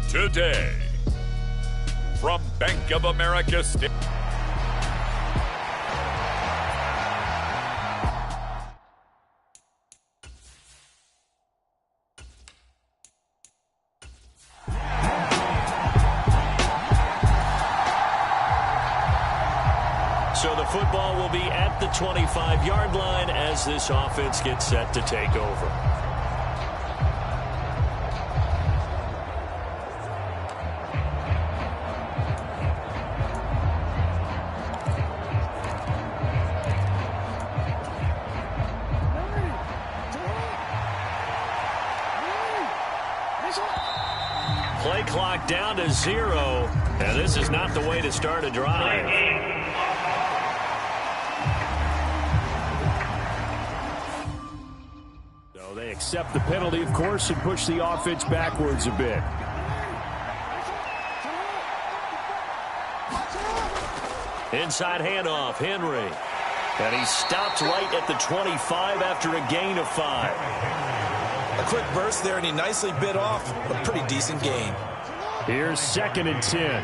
today. From Bank of America Stadium. So the football will be at the 25-yard line as this offense gets set to take over. Play clock down to 0, and this is not the way to start a drive. They accept the penalty, of course, and push the offense backwards a bit. Inside handoff, Henry. And he stopped right at the 25 after a gain of 5. A quick burst there, and he nicely bit off a pretty decent gain. Here's 2nd and 10.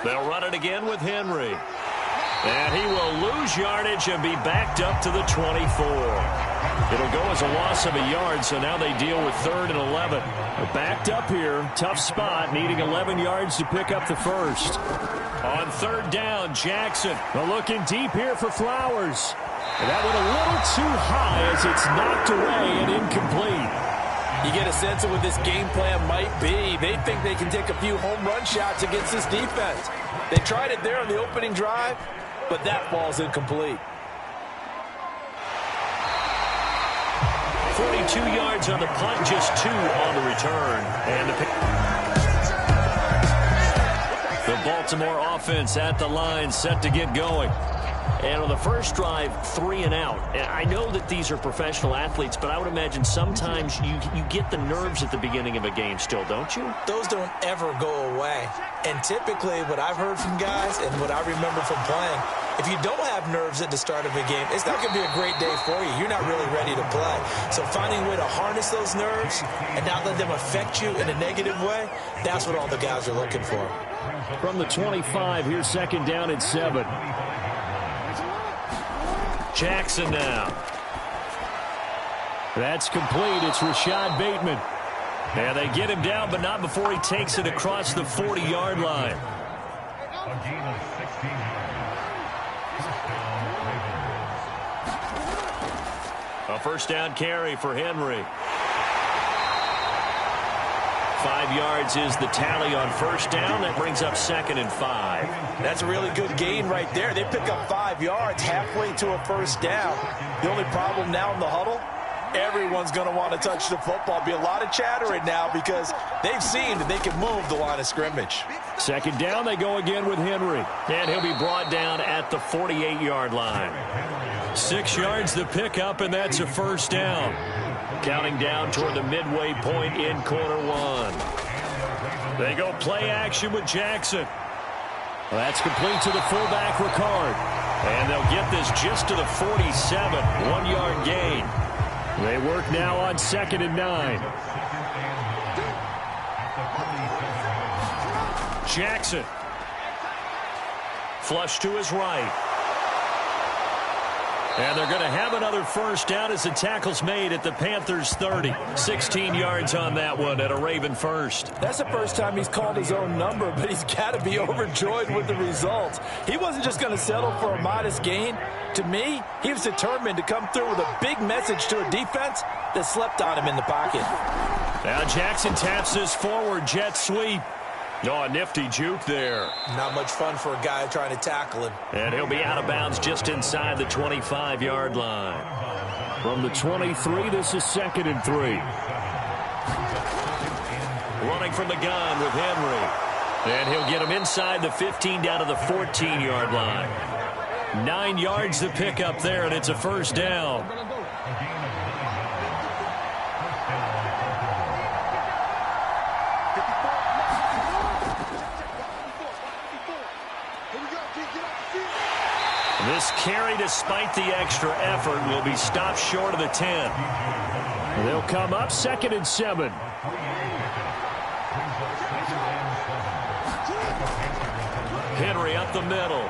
They'll run it again with Henry. And he will lose yardage and be backed up to the 24. It'll go as a loss of a yard, so now they deal with 3rd and 11. They're backed up here. Tough spot, needing 11 yards to pick up the first. On 3rd down, Jackson. They're looking deep here for Flowers. And that went a little too high as it's knocked away and incomplete. You get a sense of what this game plan might be. They think they can take a few home run shots against this defense. They tried it there on the opening drive, but that ball's incomplete. 42 yards on the punt, just 2 on the return. And the Baltimore offense at the line, set to get going. And on the first drive, 3 and out. And I know that these are professional athletes, but I would imagine sometimes you get the nerves at the beginning of a game still, don't you? Those don't ever go away. And typically what I've heard from guys and what I remember from playing, if you don't have nerves at the start of a game, it's not going to be a great day for you. You're not really ready to play. So finding a way to harness those nerves and not let them affect you in a negative way, that's what all the guys are looking for. From the 25, here's 2nd down and 7. Jackson now. That's complete. It's Rashad Bateman. And they get him down, but not before he takes it across the 40-yard line. A first down carry for Henry. 5 yards is the tally on first down. That brings up 2nd and 5. That's a really good gain right there. They pick up 5 yards halfway to a first down. The only problem now in the huddle, everyone's going to want to touch the football. Be a lot of chattering now because they've seen that they can move the line of scrimmage. 2nd down, they go again with Henry. And he'll be brought down at the 48-yard line. 6 yards the pickup, and that's a first down. Counting down toward the midway point in quarter 1. They go play action with Jackson. Well, that's complete to the fullback, Ricard. And they'll get this just to the 47, 1-yard gain. They work now on 2nd and 9. Jackson. Flush to his right. And they're going to have another first down as the tackle's made at the Panthers 30. 16 yards on that one at a Raven first. That's the first time he's called his own number, but he's got to be overjoyed with the results. He wasn't just going to settle for a modest gain. To me, he was determined to come through with a big message to a defense that slept on him in the pocket. Now Jackson taps this forward jet sweep. Oh, a nifty juke there. Not much fun for a guy trying to tackle him. And he'll be out of bounds just inside the 25-yard line. From the 23, this is 2nd and 3. Running from the gun with Henry. And he'll get him inside the 15 down to the 14-yard line. 9 yards to pick up there, and it's a first down. This carry, despite the extra effort, will be stopped short of the 10. They'll come up 2nd and 7. Henry up the middle.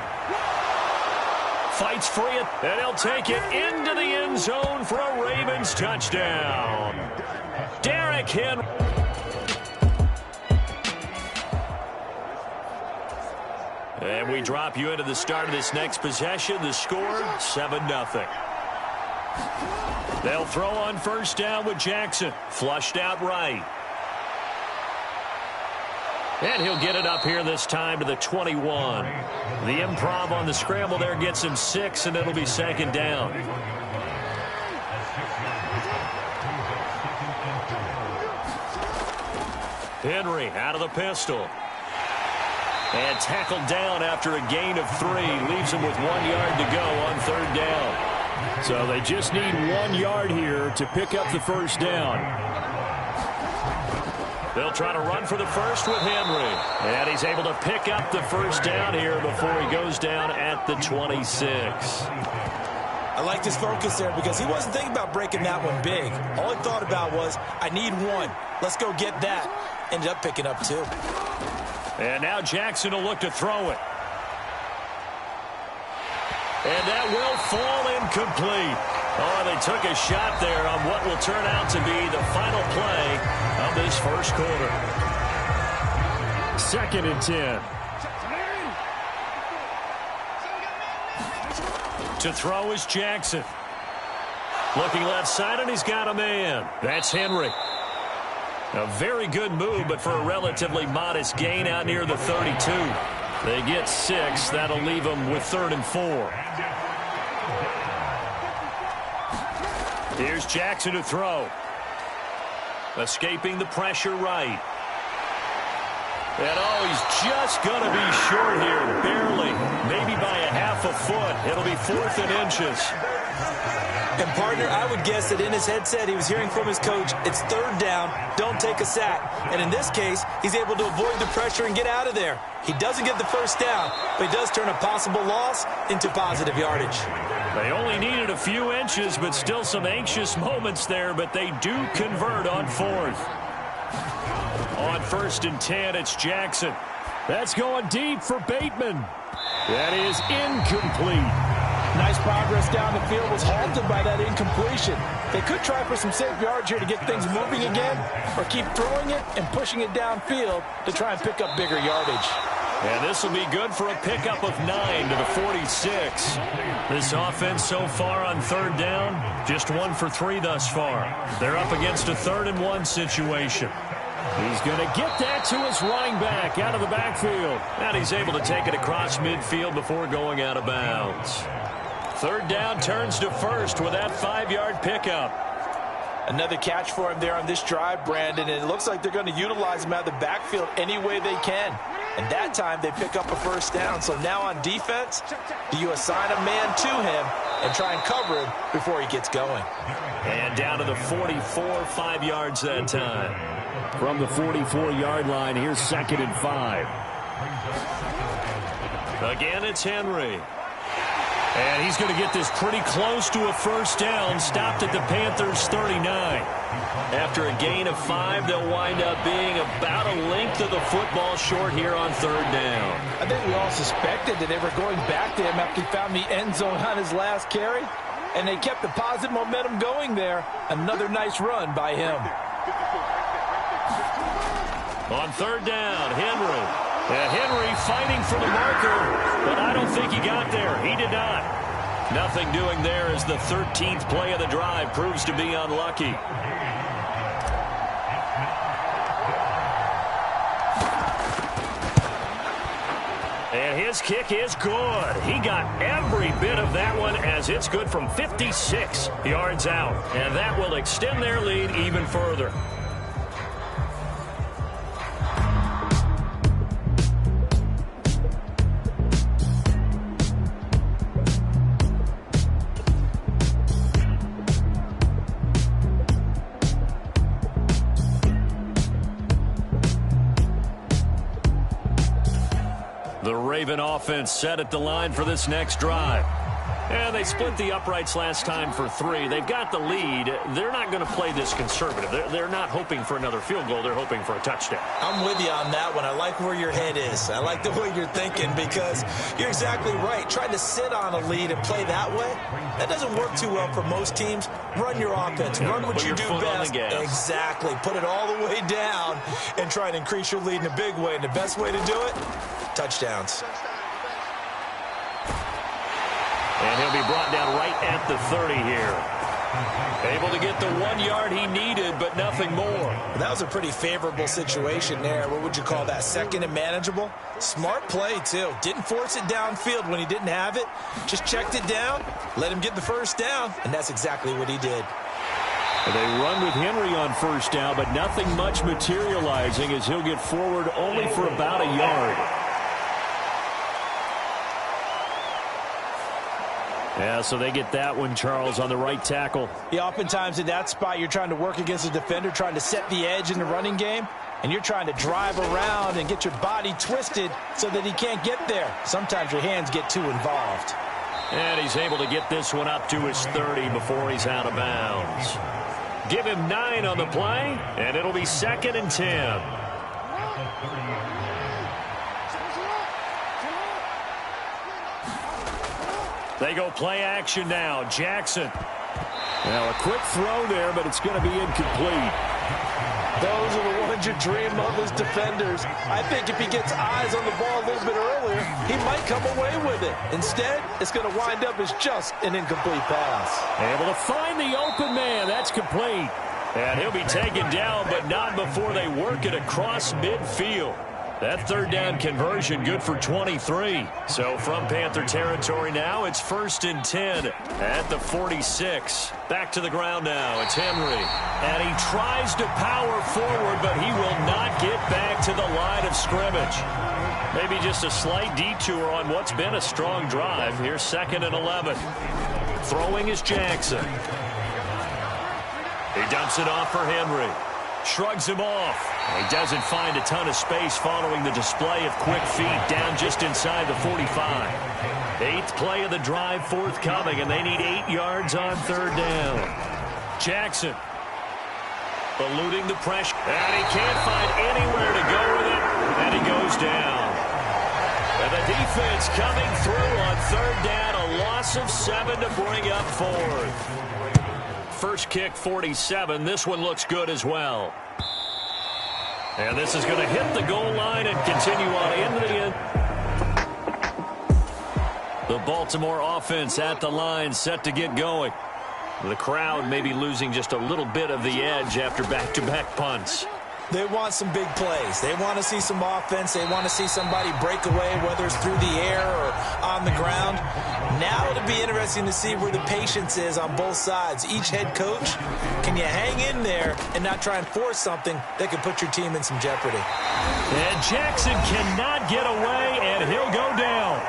Fights free, and he'll take it into the end zone for a Ravens touchdown. Derrick Henry. And we drop you into the start of this next possession. The score, 7-0. They'll throw on 1st down with Jackson. Flushed out right. And he'll get it up here this time to the 21. The improv on the scramble there gets him 6, and it'll be 2nd down. Henry out of the pistol. And tackled down after a gain of 3. Leaves him with 1 yard to go on 3rd down. So they just need 1 yard here to pick up the 1st down. They'll try to run for the first with Henry. And he's able to pick up the 1st down here before he goes down at the 26. I like his focus there because he wasn't thinking about breaking that one big. All he thought about was, I need 1. Let's go get that. Ended up picking up 2. And now Jackson will look to throw it. And that will fall incomplete. Oh, they took a shot there on what will turn out to be the final play of this 1st quarter. 2nd and 10. To throw is Jackson. Looking left side, and he's got a man. That's Henry. A very good move, but for a relatively modest gain out near the 32. They get 6. That'll leave them with 3rd and 4. Here's Jackson to throw. Escaping the pressure right. And oh, he's just going to be short here, barely. Maybe by a half a foot. It'll be 4th and inches. And, partner, I would guess that in his headset he was hearing from his coach, it's 3rd down, don't take a sack. And in this case, he's able to avoid the pressure and get out of there. He doesn't get the 1st down, but he does turn a possible loss into positive yardage. They only needed a few inches, but still some anxious moments there, but they do convert on 4th. On 1st and 10, it's Jackson. That's going deep for Bateman. That is incomplete. Nice progress down the field was halted by that incompletion. They could try for some safe yards here to get things moving again, or keep throwing it and pushing it downfield to try and pick up bigger yardage. And this will be good for a pickup of 9 to the 46. This offense so far on 3rd down, just 1 for 3 thus far. They're up against a 3rd and 1 situation. He's going to get that to his running back out of the backfield. And he's able to take it across midfield before going out of bounds. 3rd down turns to 1st with that 5-yard pickup. Another catch for him there on this drive, Brandon, and it looks like they're going to utilize him out of the backfield any way they can. And that time they pick up a 1st down. So now on defense, do you assign a man to him and try and cover him before he gets going? And down to the 44, 5 yards that time. From the 44-yard line, here's 2nd and 5. Again, it's Henry. And he's going to get this pretty close to a 1st down, stopped at the Panthers' 39. After a gain of 5, they'll wind up being about a length of the football short here on 3rd down. I think we all suspected that they were going back to him after he found the end zone on his last carry, and they kept the positive momentum going there. Another nice run by him. On 3rd down, Henry. Henry fighting for the marker, but I don't think he got there. He did not. Nothing doing there as the 13th play of the drive proves to be unlucky. And his kick is good. He got every bit of that one as it's good from 56 yards out. And that will extend their lead even further. The Raven offense set at the line for this next drive. And they split the uprights last time for 3. They've got the lead. They're not going to play this conservative. They're not hoping for another field goal. They're hoping for a touchdown. I'm with you on that one. I like where your head is. I like the way you're thinking because you're exactly right. Trying to sit on a lead and play that way, that doesn't work too well for most teams. Run your offense. Run what you do best. Exactly. Put it all the way down and try to increase your lead in a big way. And the best way to do it, touchdowns. And he'll be brought down right at the 30 here. Able to get the 1 yard he needed, but nothing more. That was a pretty favorable situation there. What would you call that? Second and manageable? Smart play, too. Didn't force it downfield when he didn't have it. Just checked it down, let him get the first down, and that's exactly what he did. They run with Henry on first down, but nothing much materializing as he'll get forward only for about a yard. Yeah, so they get that one, Charles, on the right tackle. Yeah, oftentimes in that spot, you're trying to work against a defender, trying to set the edge in the running game, and you're trying to drive around and get your body twisted so that he can't get there. Sometimes your hands get too involved. And he's able to get this one up to his 30 before he's out of bounds. Give him 9 on the play, and it'll be 2nd and 10. They go play action now. Jackson. Now a quick throw there, but it's going to be incomplete. Those are the ones you dream of as defenders. I think if he gets eyes on the ball a little bit earlier, he might come away with it. Instead, it's going to wind up as just an incomplete pass. Able to find the open man. That's complete. And he'll be taken down, but not before they work it across midfield. That third down conversion good for 23. So from Panther territory now, it's 1st and 10 at the 46. Back to the ground now. It's Henry. And he tries to power forward, but he will not get back to the line of scrimmage. Maybe just a slight detour on what's been a strong drive. Here's 2nd and 11. Throwing is Jackson. He dumps it off for Henry. Shrugs him off. He doesn't find a ton of space following the display of quick feet down just inside the 45. 8th play of the drive forthcoming, and they need 8 yards on 3rd down. Jackson eluding the pressure, and he can't find anywhere to go with it, and he goes down. And the defense coming through on 3rd down, a loss of 7 to bring up 4th. First kick, 47. This one looks good as well. And this is going to hit the goal line and continue on into the end. The Baltimore offense at the line, set to get going. The crowd may be losing just a little bit of the edge after back-to-back punts. They want some big plays. They want to see some offense. They want to see somebody break away, whether it's through the air or on the ground. Now it'll be interesting to see where the patience is on both sides. Each head coach, can you hang in there and not try and force something that could put your team in some jeopardy? And Jackson cannot get away, and he'll go down.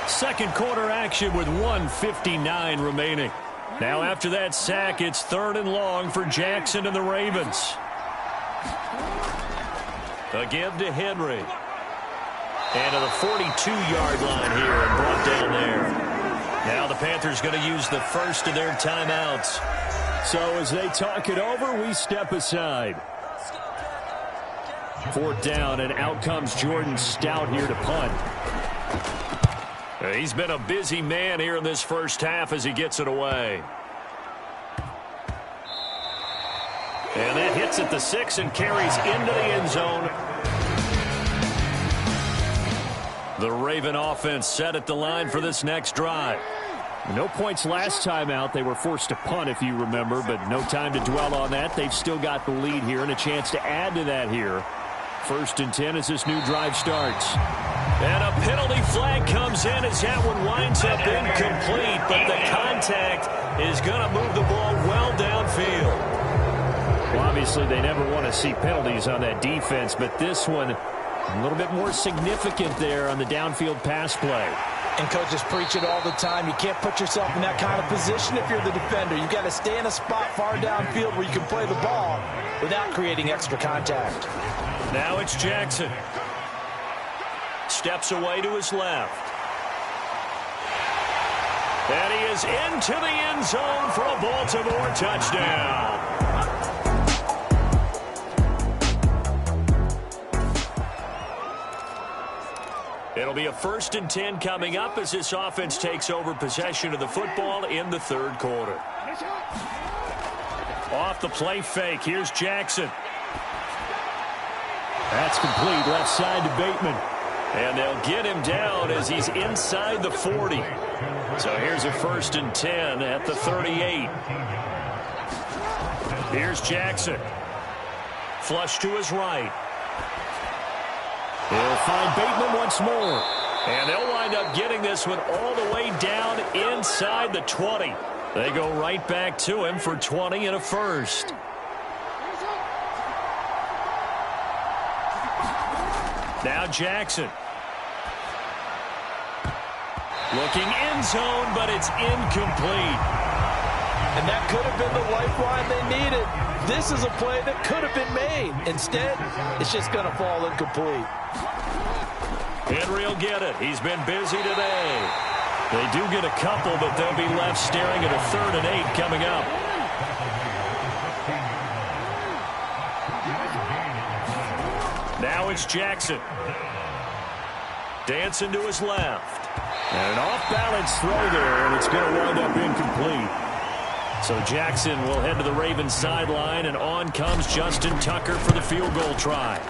Second quarter action with 1:59 remaining. Now after that sack, it's 3rd and long for Jackson and the Ravens. A give to Henry. And to the 42-yard line here and brought down there. Now the Panthers going to use the first of their timeouts. So as they talk it over, we step aside. 4th down, and out comes Jordan Stout here to punt. He's been a busy man here in this first half as he gets it away. And that hits at the 6 and carries into the end zone. The Raven offense set at the line for this next drive. No points last time out. They were forced to punt, if you remember, but no time to dwell on that. They've still got the lead here and a chance to add to that here. 1st and 10 as this new drive starts. And a penalty flag comes in as that one winds up incomplete, but the contact is going to move the ball well downfield. Well, obviously they never want to see penalties on that defense, but this one a little bit more significant there on the downfield pass play. And coaches preach it all the time. You can't put yourself in that kind of position if you're the defender. You've got to stay in a spot far downfield where you can play the ball without creating extra contact. Now it's Jackson. Steps away to his left. And he is into the end zone for a Baltimore touchdown. It'll be a 1st and 10 coming up as this offense takes over possession of the football in the 3rd quarter. Off the play fake, here's Jackson. That's complete, left side to Bateman. And they'll get him down as he's inside the 40. So here's a 1st and 10 at the 38. Here's Jackson. Flush to his right. He'll find Bateman once more. And they'll wind up getting this one all the way down inside the 20. They go right back to him for 20 and a 1st. Now Jackson. Looking end zone, but it's incomplete. And that could have been the lifeline they needed. This is a play that could have been made. Instead, it's just going to fall incomplete. Henry will get it. He's been busy today. They do get a couple, but they'll be left staring at a 3rd and 8 coming up. Now it's Jackson. Dancing to his left. And an off-balance throw there, and it's going to wind up incomplete. So Jackson will head to the Ravens sideline, and on comes Justin Tucker for the field goal try.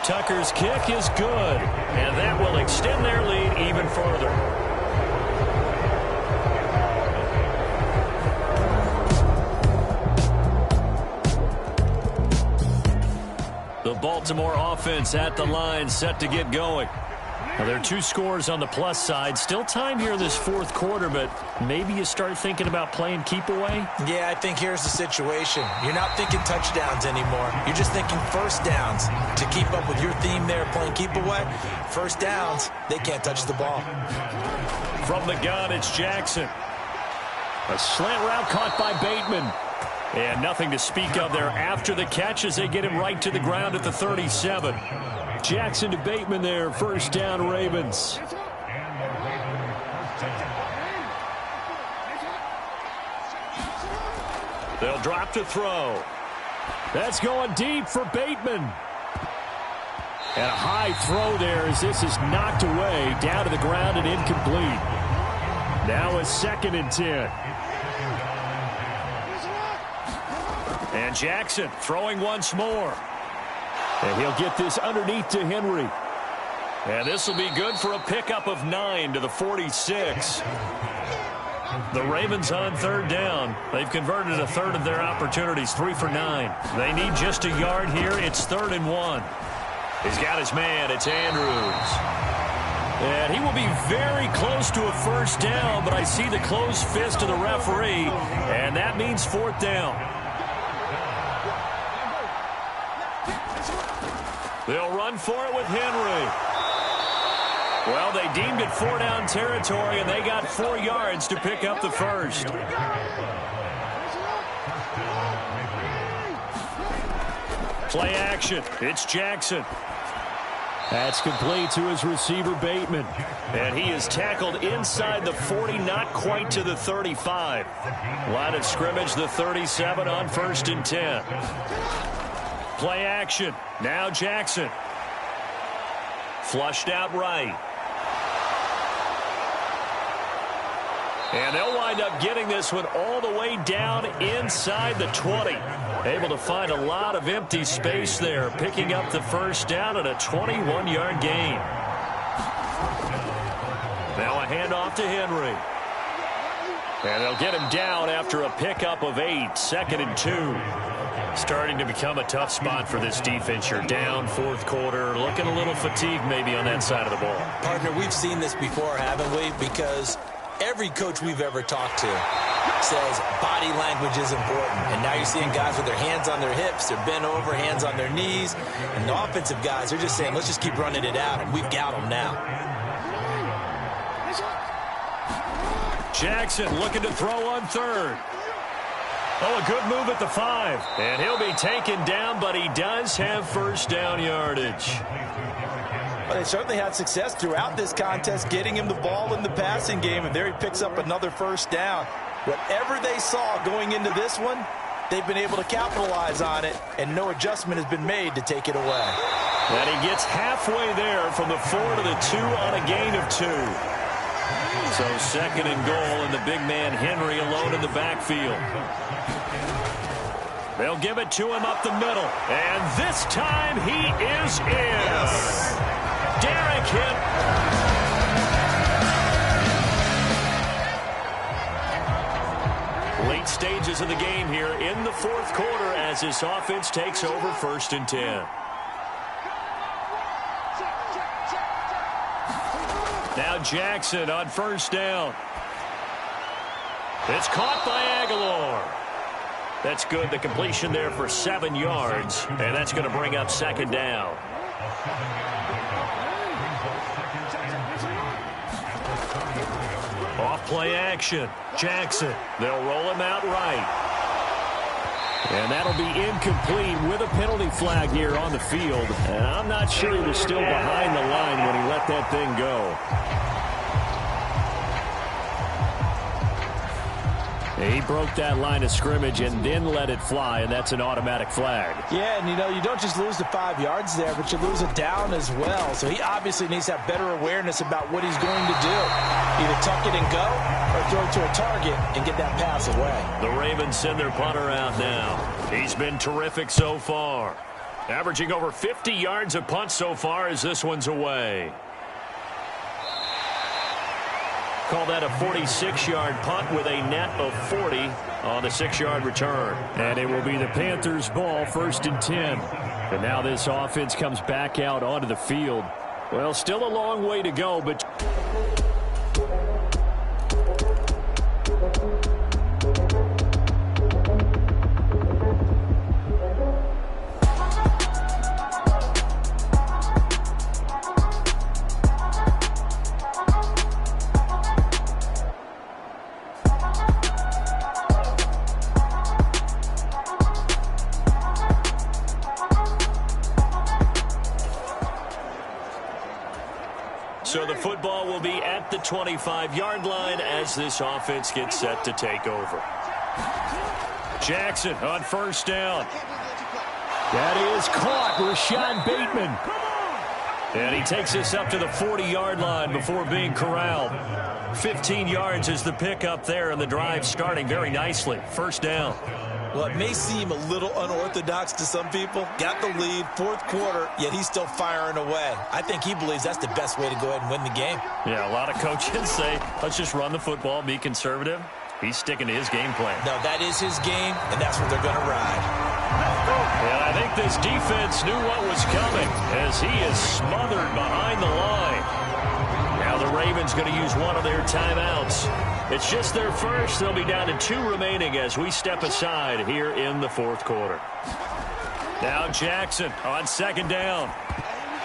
Tucker's kick is good, and that will extend their lead even further. The Baltimore offense at the line, set to get going. Now, there are 2 scores on the plus side. Still time here in this 4th quarter, but maybe you start thinking about playing keep away? Yeah, I think here's the situation. You're not thinking touchdowns anymore. You're just thinking 1st downs. To keep up with your theme there, playing keep away, 1st downs, they can't touch the ball. From the gun, it's Jackson. A slant route caught by Bateman. And nothing to speak of there after the catch as they get him right to the ground at the 37. Jackson to Bateman there, 1st down Ravens. They'll drop to throw. That's going deep for Bateman. And a high throw there as this is knocked away, down to the ground and incomplete. Now a 2nd and 10. And Jackson throwing once more. And he'll get this underneath to Henry. And this will be good for a pickup of 9 to the 46. The Ravens on 3rd down. They've converted a 1/3 of their opportunities, 3 for 9. They need just a yard here. It's 3rd and 1. He's got his man. It's Andrews. And he will be very close to a 1st down, but I see the closed fist of the referee, and that means 4th down. They'll run for it with Henry. Well, they deemed it 4-down territory, and they got 4 yards to pick up the 1st. Play action. It's Jackson. That's complete to his receiver, Bateman. And he is tackled inside the 40, not quite to the 35. Line of scrimmage, the 37 on 1st and 10. Play action. Now Jackson. Flushed out right. And they'll wind up getting this one all the way down inside the 20. Able to find a lot of empty space there, picking up the 1st down and a 21-yard gain. Now a handoff to Henry. And they'll get him down after a pickup of 8, 2nd and 2. Starting to become a tough spot for this defense. You're down 4th quarter, looking a little fatigued maybe on that side of the ball. Partner, we've seen this before, haven't we? Because every coach we've ever talked to says body language is important. And now you're seeing guys with their hands on their hips, they're bent over, hands on their knees. And the offensive guys are just saying, let's just keep running it out, and we've got them now. Jackson looking to throw on 3rd. Oh, a good move at the 5. And he'll be taken down, but he does have 1st down yardage. Well, they certainly had success throughout this contest, getting him the ball in the passing game, and there he picks up another first down. Whatever they saw going into this one, they've been able to capitalize on it, and no adjustment has been made to take it away. And he gets halfway there from the 4 to the 2 on a gain of 2. So 2nd and goal, and the big man Henry alone in the backfield. They'll give it to him up the middle. And this time he is in. Yes. Derrick Henry. Late stages of the game here in the 4th quarter as this offense takes over 1st and 10. Now Jackson on 1st down. It's caught by Aguilar. That's good. The completion there for 7 yards. And that's going to bring up 2nd down. Off play action. Jackson. They'll roll him out right. And that'll be incomplete with a penalty flag here on the field. And I'm not sure he was still behind the line when he let that thing go. He broke that line of scrimmage and then let it fly, and that's an automatic flag. Yeah, and you don't just lose the 5 yards there, but you lose it down as well. So he obviously needs to have better awareness about what he's going to do. Either tuck it and go or throw it to a target and get that pass away. The Ravens send their punter out now. He's been terrific so far. Averaging over 50 yards a punt so far as this one's away. Call that a 46-yard punt with a net of 40 on the 6-yard return. And it will be the Panthers' ball, 1st and 10. And now this offense comes back out onto the field. Well, still a long way to go, but... So the football will be at the 25-yard line as this offense gets set to take over. Jackson on 1st down. That is caught. Rashad Bateman. And he takes this up to the 40-yard line before being corralled. 15 yards is the pickup there, and the drive starting very nicely. 1st down. Well, it may seem a little unorthodox to some people. Got the lead, 4th quarter, yet he's still firing away. I think he believes that's the best way to go ahead and win the game. Yeah, a lot of coaches say, let's just run the football, be conservative. He's sticking to his game plan. No, that is his game, and that's what they're going to ride. And I think this defense knew what was coming as he is smothered behind the line. Now the Ravens going to use one of their timeouts. It's just their first. They'll be down to 2 remaining as we step aside here in the 4th quarter. Now Jackson on 2nd down.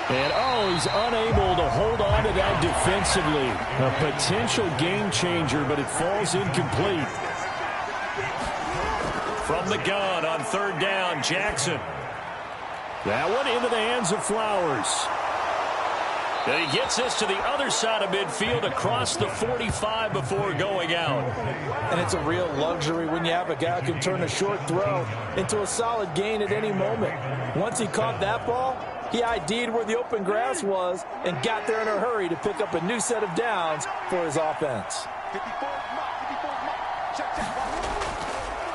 And, he's unable to hold on to that defensively. A potential game changer, but it falls incomplete. From the gun on 3rd down, Jackson. That one into the hands of Flowers. And he gets this to the other side of midfield across the 45 before going out. And it's a real luxury when you have a guy who can turn a short throw into a solid gain at any moment. Once he caught that ball, he ID'd where the open grass was and got there in a hurry to pick up a new set of downs for his offense.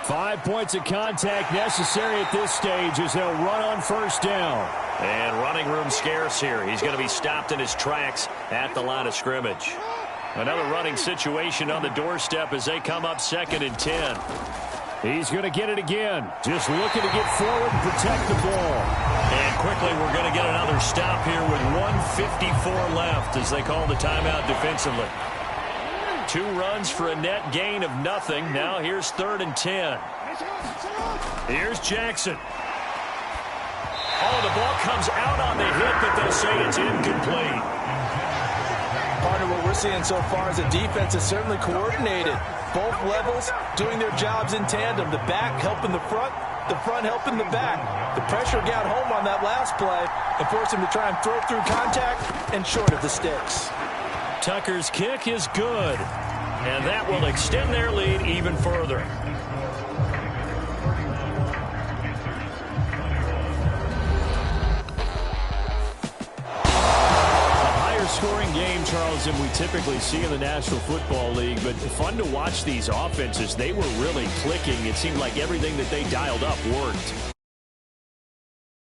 5 points of contact necessary at this stage as they'll run on 1st down. And running room scarce here. He's going to be stopped in his tracks at the line of scrimmage. Another running situation on the doorstep as they come up 2nd and 10. He's going to get it again. Just looking to get forward and protect the ball. And quickly we're going to get another stop here with 1:54 left as they call the timeout defensively. 2 runs for a net gain of nothing. Now here's 3rd and 10. Here's Jackson. The ball comes out on the hit, but they'll say it's incomplete. Part of what we're seeing so far is the defense is certainly coordinated. Both levels doing their jobs in tandem. The back helping the front, the front helping the back. The pressure got home on that last play and forced him to try and throw through contact and short of the sticks. Tucker's kick is good, and that will extend their lead even further. Scoring game, Charles, than we typically see in the National Football League, but fun to watch these offenses. They were really clicking. It seemed like everything that they dialed up worked.